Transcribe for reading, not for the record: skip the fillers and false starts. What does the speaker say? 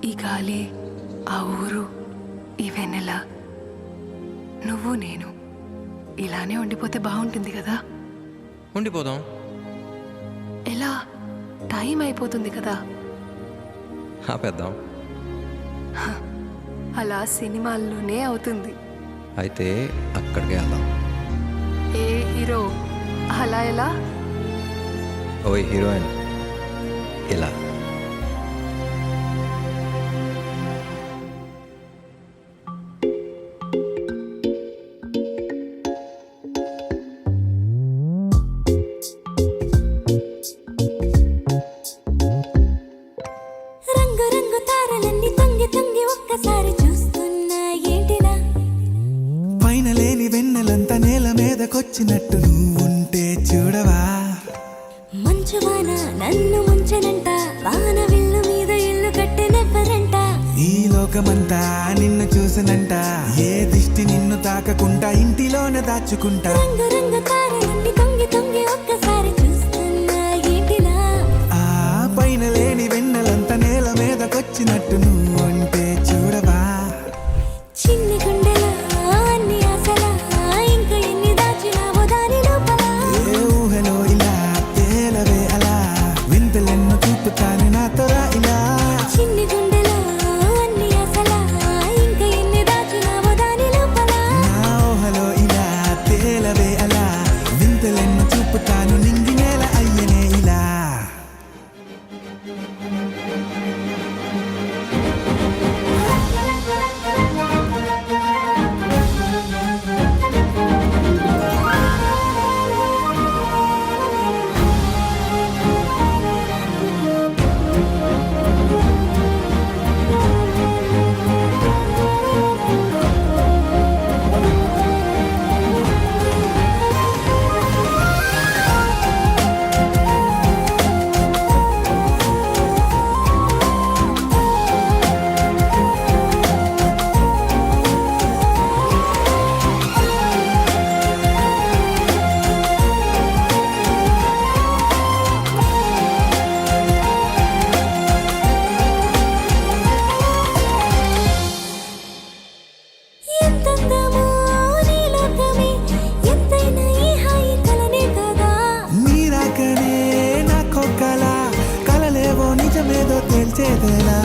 ఈ గాలి, ఆ ఊరు, ఈ వెన్నెల, నువ్వు నేను ఇలానే ఉండిపోతే బాగుంటుంది కదా. ఉండిపోదాం. ఎలా? టైం అయిపోతుంది కదా. ఆపేద్దాం. అలా సినిమాల్లోనే అవుతుంది. అయితే అక్కడికే వెళ్దాం. ఏ హీరో అలా ఎలా? ఓ హీరోయిన్ ఇలా. రంగు రంగు తారలన్నీ తొంగి తొంగి ఒక్కసారి చూస్తున్నా ఏంటిలా? పైన లేని వెన్నెలంతా నేల మీదకొచ్చినట్టు నువ్వుంటే చూడవా? మంచువాన నన్ను ముంచెనంట, వాన విల్లు మీద ఇల్లు కట్టెనెవ్వరంట. ఈ లోకమంతా నిన్ను చూసినంట, ఏ దిష్టి నిన్ను తాకకుండా ఇంటిలోనే దాచుకుంటా. రంగు రంగు తారలన్నీ తొంగి తొంగి ఒక్కసారి చూస్తున్నా ఏంటిలా? ఆ పైన లేని వెన్నెలంతా నేల మీదకొచ్చినట్టు నువ్వుంటే చూడవా? చిన్ని గుండెలా అన్ని ఆశలా, ఇంకా ఎన్ని దాచినావో దాని లోపల. ఏ ఊహలో ఇలా తేలవే అలా, వింతలెన్నో చూపుతాను నాతో రా ఇలా. చిన్ని గుండెలా అన్ని ఆశలా, ఇంకా ఎన్ని దాచినావో దాని లోపల. నా ఊహలో ఇలా తేలవే అలా, వింతలెన్నో చూపుతాను నింగి నేల అయ్యనే ఇలా. ఎంతందమో నీ లోకమే, ఎంతైనా ఈ హాయి కలనే కదా. నీరాకనే నాకొక్కలా, కలలేవో నిజమేదో తేల్చేదేలా.